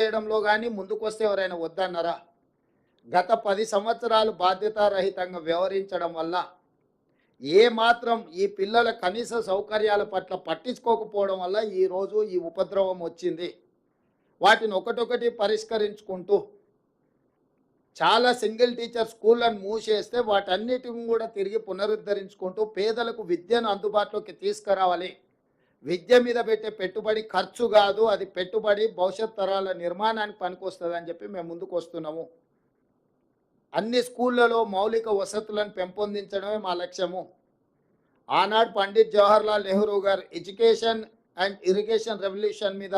చేయడంలో గానీ ముందుకొస్తే ఎవరైనా వద్దన్నారా? గత 10 సంవత్సరాలు బాధ్యతారహితంగా వ్యవహరించడం వల్ల ఏ మాత్రం ఈ పిల్లల కనీస సౌకర్యాల పట్ల పట్టించుకోకపోవడం వల్ల ఈరోజు ఈ ఉపద్రవం వచ్చింది. వాటిని ఒకటొకటి పరిష్కరించుకుంటూ చాలా సింగిల్ టీచర్ స్కూళ్ళను మూసేస్తే వాటన్నిటిని కూడా తిరిగి పునరుద్ధరించుకుంటూ పేదలకు విద్యను అందుబాటులోకి తీసుకురావాలి. విద్య మీద పెట్టే పెట్టుబడి ఖర్చు కాదు, అది పెట్టుబడి భవిష్యత్ తరాల నిర్మాణానికి పనికొస్తుందని చెప్పి మేము ముందుకు వస్తున్నాము. అన్ని స్కూళ్ళలో మౌలిక వసతులను పెంపొందించడమే మా లక్ష్యము. ఆనాడు పండిత్ జవహర్లాల్ నెహ్రూ గారు ఎడ్యుకేషన్ అండ్ ఇరిగేషన్ రెవల్యూషన్ మీద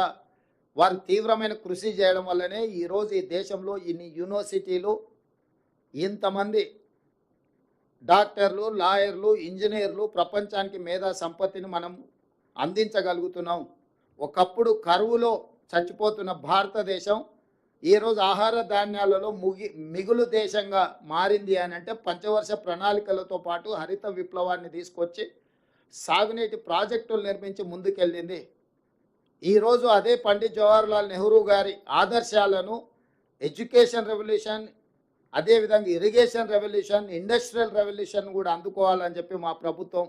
వారు తీవ్రమైన కృషి చేయడం వల్లనే ఈరోజు ఈ దేశంలో ఇన్ని యూనివర్సిటీలు, ఇంతమంది డాక్టర్లు, లాయర్లు, ఇంజనీర్లు, ప్రపంచానికి మేధా సంపత్తిని మనం అందించగలుగుతున్నాం. ఒకప్పుడు కరువులో చచ్చిపోతున్న భారతదేశం ఈరోజు ఆహార ధాన్యాలలో మిగులు దేశంగా మారింది అని అంటే పంచవర్ష ప్రణాళికలతో పాటు హరిత విప్లవాన్ని తీసుకొచ్చి సాగునీటి ప్రాజెక్టులు నిర్మించి ముందుకెళ్ళింది. ఈరోజు అదే పండిత్ జవహర్లాల్ నెహ్రూ గారి ఆదర్శాలను ఎడ్యుకేషన్ రెవల్యూషన్, అదేవిధంగా ఇరిగేషన్ రెవల్యూషన్, ఇండస్ట్రియల్ రెవల్యూషన్ కూడా అందుకోవాలని చెప్పి మా ప్రభుత్వం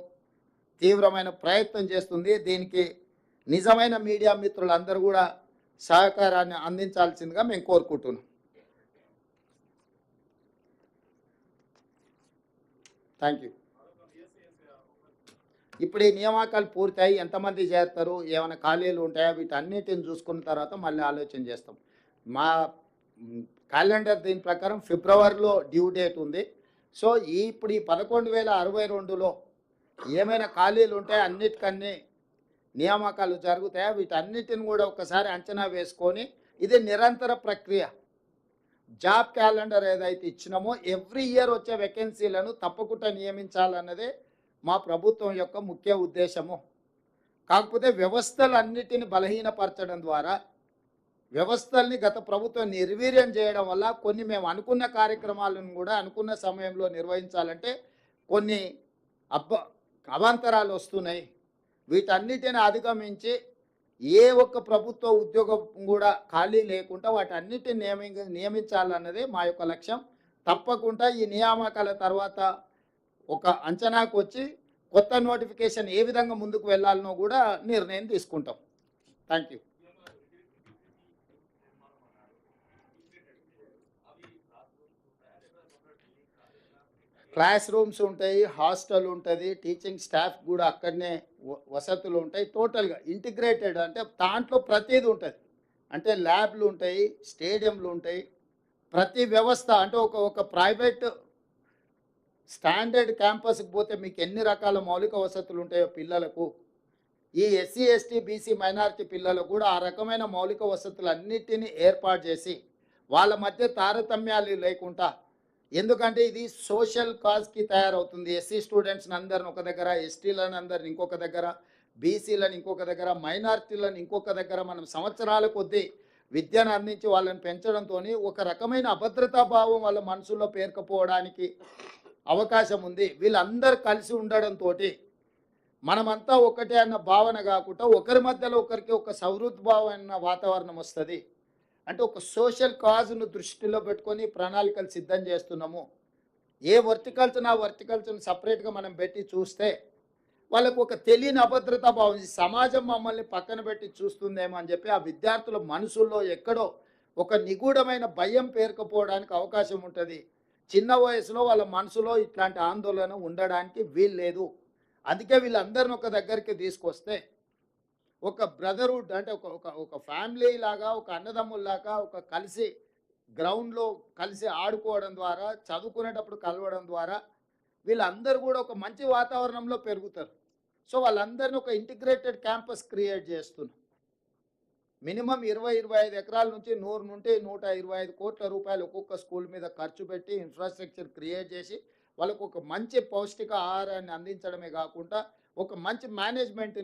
తీవ్రమైన ప్రయత్నం చేస్తుంది. దీనికి నిజమైన మీడియా మిత్రులందరూ కూడా సహకారాన్ని అందించాల్సిందిగా మేము కోరుకుంటున్నాం. Thank you. ఇప్పుడు ఈ నియామకాలు పూర్తయి ఎంతమంది చేరుతారు, ఏమైనా ఖాళీలు ఉంటాయా, వీటన్నిటిని చూసుకున్న తర్వాత మళ్ళీ ఆలోచన చేస్తాం. మా క్యాలెండర్ దీని ప్రకారం ఫిబ్రవరిలో డ్యూ డేట్ ఉంది. సో ఇప్పుడు ఈ 11,062లో ఏమైనా ఖాళీలు ఉంటాయో అన్నిటికన్నీ నియామకాలు జరుగుతాయా, వీటన్నిటిని కూడా ఒకసారి అంచనా వేసుకొని ఇది నిరంతర ప్రక్రియ. జాబ్ క్యాలెండర్ ఏదైతే ఇచ్చినామో ఎవ్రీ ఇయర్ వచ్చే వేకెన్సీలను తప్పకుండా నియమించాలన్నదే మా ప్రభుత్వం యొక్క ముఖ్య ఉద్దేశము. కాకపోతే వ్యవస్థలన్నిటిని బలహీనపరచడం ద్వారా, వ్యవస్థల్ని గత ప్రభుత్వం నిర్వీర్యం చేయడం వల్ల కొన్ని మేము అనుకున్న కార్యక్రమాలను కూడా అనుకున్న సమయంలో నిర్వహించాలంటే కొన్ని అవాంతరాలు వస్తున్నాయి. వీటన్నిటిని అధిగమించి ఏ ఒక్క ప్రభుత్వ ఉద్యోగం కూడా ఖాళీ లేకుండా వాటన్నిటిని నియమించాలన్నదే మా యొక్క లక్ష్యం. తప్పకుండా ఈ నియామకాల తర్వాత ఒక అంచనాకు వచ్చి కొత్త నోటిఫికేషన్ ఏ విధంగా ముందుకు వెళ్ళాలనో కూడా నిర్ణయం తీసుకుంటాం. Thank you. క్లాస్ రూమ్స్ ఉంటాయి, హాస్టల్ ఉంటుంది, టీచింగ్ స్టాఫ్ కూడా అక్కడనే వసతులు ఉంటాయి. టోటల్గా ఇంటిగ్రేటెడ్ అంటే దాంట్లో ప్రతిదీ ఉంటుంది. అంటే ల్యాబ్లు ఉంటాయి, స్టేడియంలు ఉంటాయి, ప్రతి వ్యవస్థ అంటే ఒక ప్రైవేట్ స్టాండర్డ్ క్యాంపస్కి పోతే మీకు ఎన్ని రకాల మౌలిక వసతులు ఉంటాయో పిల్లలకు, ఈ ఎస్సీ ఎస్టీ బీసీ మైనారిటీ పిల్లలకు కూడా ఆ రకమైన మౌలిక వసతులు అన్నిటినీ ఏర్పాటు చేసి వాళ్ళ మధ్య తారతమ్యాలు లేకుండా, ఎందుకంటే ఇది సోషల్ కాజ్కి తయారవుతుంది. ఎస్సీ స్టూడెంట్స్ని అందరిని ఒక దగ్గర, ఎస్టీలను అందరిని ఇంకొక దగ్గర, బీసీలను ఇంకొక దగ్గర, మైనారిటీలను ఇంకొక దగ్గర మనం సంవత్సరాల కొద్దీ విద్యను అందించి వాళ్ళని పెంచడంతో ఒక రకమైన అభద్రతా భావం వాళ్ళ మనసులో పేరుకపోవడానికి అవకాశం ఉంది. వీళ్ళందరూ కలిసి ఉండడంతో మనమంతా ఒకటే అన్న భావన కాకుండా ఒకరి మధ్యలో ఒకరికి ఒక సౌహృద్భావమైన వాతావరణం వస్తుంది. అంటే ఒక సోషల్ కాజ్ను దృష్టిలో పెట్టుకొని ప్రణాళికలు సిద్ధం చేస్తున్నాము. ఏ వర్టికల్చర్ ఆ వర్టికల్చర్ని సపరేట్గా మనం పెట్టి చూస్తే వాళ్ళకు ఒక తెలియని అభద్రతా భావం, సమాజం మమ్మల్ని పక్కన పెట్టి చూస్తుందేమో అని చెప్పి ఆ విద్యార్థుల మనసుల్లో ఎక్కడో ఒక నిగూఢమైన భయం పేరుకపోవడానికి అవకాశం ఉంటుంది. చిన్న వయసులో వాళ్ళ మనసులో ఇట్లాంటి ఆందోళన ఉండడానికి వీల్లేదు. అందుకే వీళ్ళందరిని ఒక దగ్గరికి తీసుకొస్తే ఒక బ్రదర్హుడ్ అంటే ఒక ఫ్యామిలీ లాగా, ఒక అన్నదమ్ముల్లాగా ఒక కలిసి గ్రౌండ్లో కలిసి ఆడుకోవడం ద్వారా, చదువుకునేటప్పుడు కలవడం ద్వారా వీళ్ళందరూ కూడా ఒక మంచి వాతావరణంలో పెరుగుతారు. సో వాళ్ళందరినీ ఒక ఇంటిగ్రేటెడ్ క్యాంపస్ క్రియేట్ చేస్తున్నాం. మినిమం 20-25 ఎకరాల నుంచి 100 నుండి 125 కోట్ల రూపాయలు ఒక్కొక్క స్కూల్ మీద ఖర్చు పెట్టి ఇన్ఫ్రాస్ట్రక్చర్ క్రియేట్ చేసి వాళ్ళకు ఒక మంచి పౌష్టిక ఆహారాన్ని అందించడమే కాకుండా ఒక మంచి మేనేజ్మెంట్ని